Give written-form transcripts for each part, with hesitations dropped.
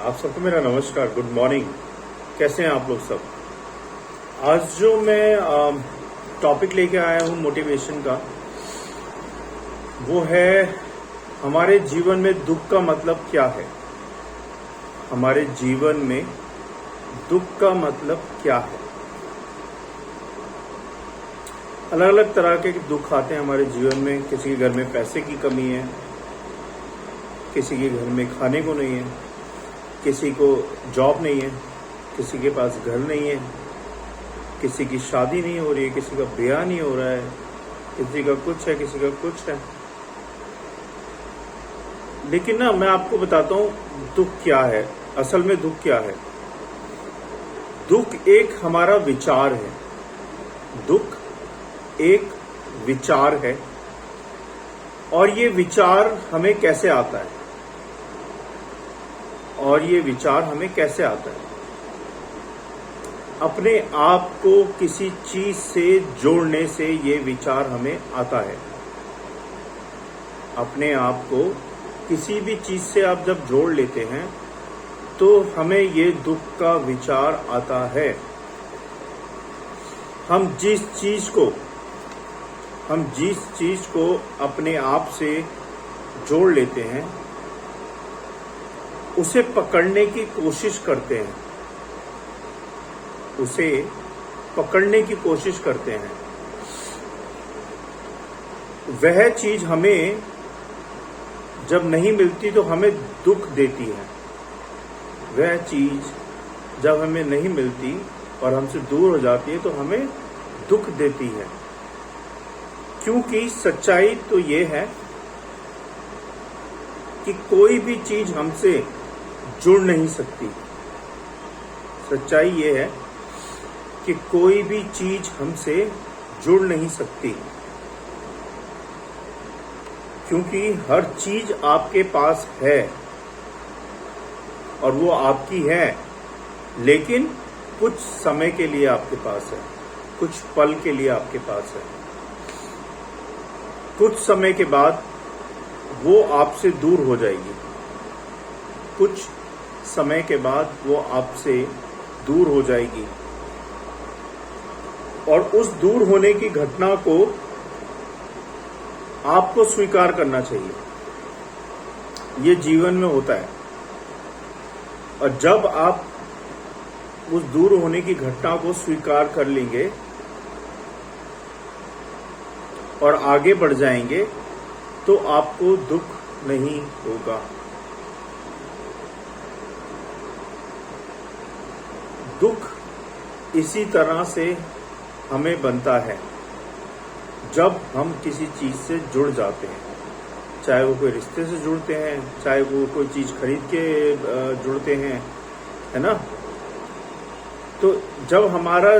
आप सबको मेरा नमस्कार, गुड मॉर्निंग। कैसे हैं आप लोग सब। आज जो मैं टॉपिक लेके आया हूँ मोटिवेशन का, वो है हमारे जीवन में दुख का मतलब क्या है। हमारे जीवन में दुख का मतलब क्या है। अलग अलग तरह के दुख आते हैं हमारे जीवन में। किसी के घर में पैसे की कमी है, किसी के घर में खाने को नहीं है, किसी को जॉब नहीं है, किसी के पास घर नहीं है, किसी की शादी नहीं हो रही है, किसी का ब्याह नहीं हो रहा है, किसी का कुछ है, किसी का कुछ है। लेकिन ना, मैं आपको बताता हूं दुख क्या है। असल में दुख क्या है। दुख एक हमारा विचार है। दुख एक विचार है। और ये विचार हमें कैसे आता है अपने आप को किसी चीज से जोड़ने से ये विचार हमें आता है। अपने आप को किसी भी चीज से आप जब जोड़ लेते हैं तो हमें ये दुख का विचार आता है। हम जिस चीज को अपने आप से जोड़ लेते हैं, उसे पकड़ने की कोशिश करते हैं, वह चीज हमें जब नहीं मिलती तो हमें दुख देती है। वह चीज जब हमें नहीं मिलती और हमसे दूर हो जाती है तो हमें दुख देती है। क्योंकि सच्चाई तो ये है कि कोई भी चीज हमसे जुड़ नहीं सकती। सच्चाई ये है कि कोई भी चीज हमसे जुड़ नहीं सकती, क्योंकि हर चीज आपके पास है और वो आपकी है, लेकिन कुछ समय के लिए आपके पास है, कुछ पल के लिए आपके पास है। कुछ समय के बाद वो आपसे दूर हो जाएगी। कुछ समय के बाद वो आपसे दूर हो जाएगी और उस दूर होने की घटना को आपको स्वीकार करना चाहिए। ये जीवन में होता है। और जब आप उस दूर होने की घटना को स्वीकार कर लेंगे और आगे बढ़ जाएंगे तो आपको दुख नहीं होगा। दुख इसी तरह से हमें बनता है जब हम किसी चीज से जुड़ जाते हैं। चाहे वो कोई रिश्ते से जुड़ते हैं, चाहे वो कोई चीज खरीद के जुड़ते हैं, है ना। तो जब हमारा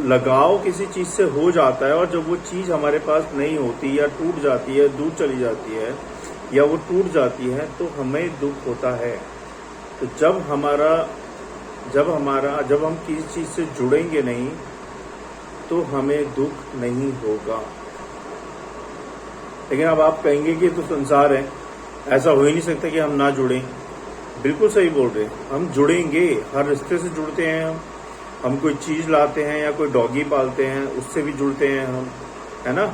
लगाव किसी चीज से हो जाता है और जब वो चीज हमारे पास नहीं होती या टूट जाती है, दूर चली जाती है या वो टूट जाती है, तो हमें दुख होता है। तो जब हम किसी चीज से जुड़ेंगे नहीं तो हमें दुख नहीं होगा। लेकिन अब आप कहेंगे कि तो संसार है, ऐसा हो ही नहीं सकता कि हम ना जुड़ें। बिल्कुल सही बोल रहे हैं, हम जुड़ेंगे। हर रिश्ते से जुड़ते हैं हम कोई चीज लाते हैं या कोई डॉगी पालते हैं, उससे भी जुड़ते हैं हम, है ना।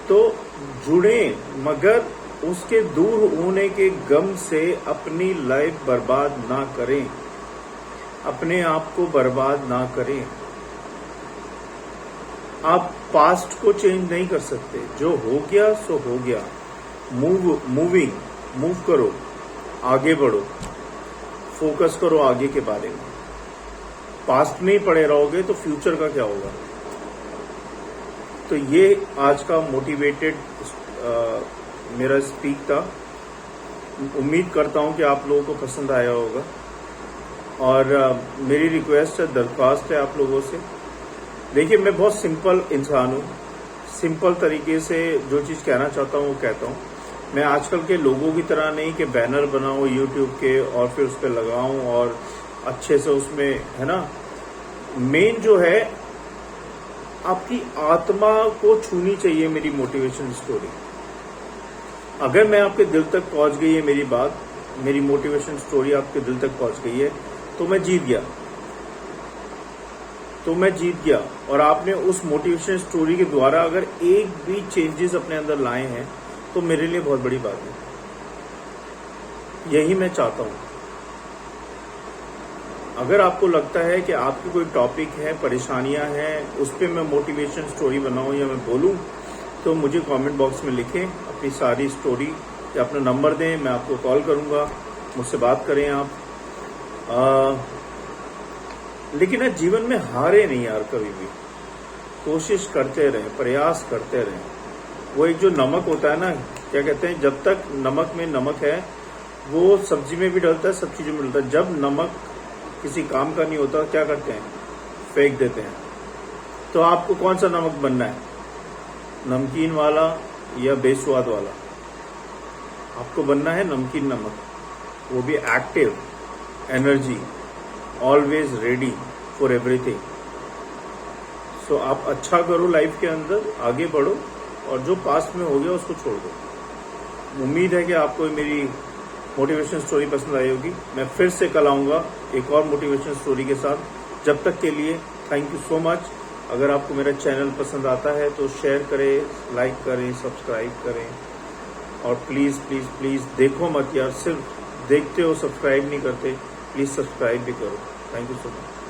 तो जुड़ें, मगर उसके दूर होने के गम से अपनी लाइफ बर्बाद ना करें, अपने आप को बर्बाद ना करें। आप पास्ट को चेंज नहीं कर सकते। जो हो गया सो हो गया। मूव करो, आगे बढ़ो, फोकस करो आगे के बारे में। पास्ट में ही पड़े रहोगे तो फ्यूचर का क्या होगा। तो ये आज का मोटिवेटेड मेरा स्पीक था। उम्मीद करता हूं कि आप लोगों को पसंद आया होगा। और मेरी रिक्वेस्ट है, दरख्वास्त है आप लोगों से। देखिए, मैं बहुत सिंपल इंसान हूँ। सिंपल तरीके से जो चीज़ कहना चाहता हूँ वो कहता हूँ। मैं आजकल के लोगों की तरह नहीं कि बैनर बनाऊँ यूट्यूब के और फिर उस पर लगाऊँ और अच्छे से उसमें, है ना। मेन जो है, आपकी आत्मा को छूनी चाहिए मेरी मोटिवेशन स्टोरी। अगर मैं आपके दिल तक पहुंच गई है मेरी बात, मेरी मोटिवेशन स्टोरी आपके दिल तक पहुंच गई है, तो मैं जीत गया। और आपने उस मोटिवेशन स्टोरी के द्वारा अगर एक भी चेंजेस अपने अंदर लाए हैं तो मेरे लिए बहुत बड़ी बात है। यही मैं चाहता हूं। अगर आपको लगता है कि आपकी कोई टॉपिक है, परेशानियां हैं, उस पर मैं मोटिवेशन स्टोरी बनाऊं या मैं बोलूं, तो मुझे कमेंट बॉक्स में लिखें अपनी सारी स्टोरी या अपना नंबर दें, मैं आपको कॉल करूंगा, मुझसे बात करें आप। लेकिन ना जीवन में हारे नहीं यार, कभी भी कोशिश करते रहें, प्रयास करते रहें। वो एक जो नमक होता है ना, क्या कहते हैं, जब तक नमक में नमक है वो सब्जी में भी डलता है, सब चीजों में डलता है। जब नमक किसी काम का नहीं होता क्या करते हैं, फेंक देते हैं। तो आपको कौन सा नमक बनना है, नमकीन वाला या बेस्वाद वाला? आपको बनना है नमकीन नमक, वो भी active, energy, always ready for everything. So आप अच्छा करो लाइफ के अंदर, आगे बढ़ो, और जो पास्ट में हो गया उसको छोड़ दो। उम्मीद है कि आपको मेरी मोटिवेशन स्टोरी पसंद आई होगी। मैं फिर से कल आऊंगा एक और मोटिवेशन स्टोरी के साथ। जब तक के लिए थैंक यू सो मच। अगर आपको मेरा चैनल पसंद आता है तो शेयर करें, लाइक करें, सब्सक्राइब करें, और प्लीज़ प्लीज़ प्लीज़ देखो मत यार, सिर्फ देखते हो, सब्सक्राइब नहीं करते। प्लीज़ सब्सक्राइब भी करो। Thank you so much.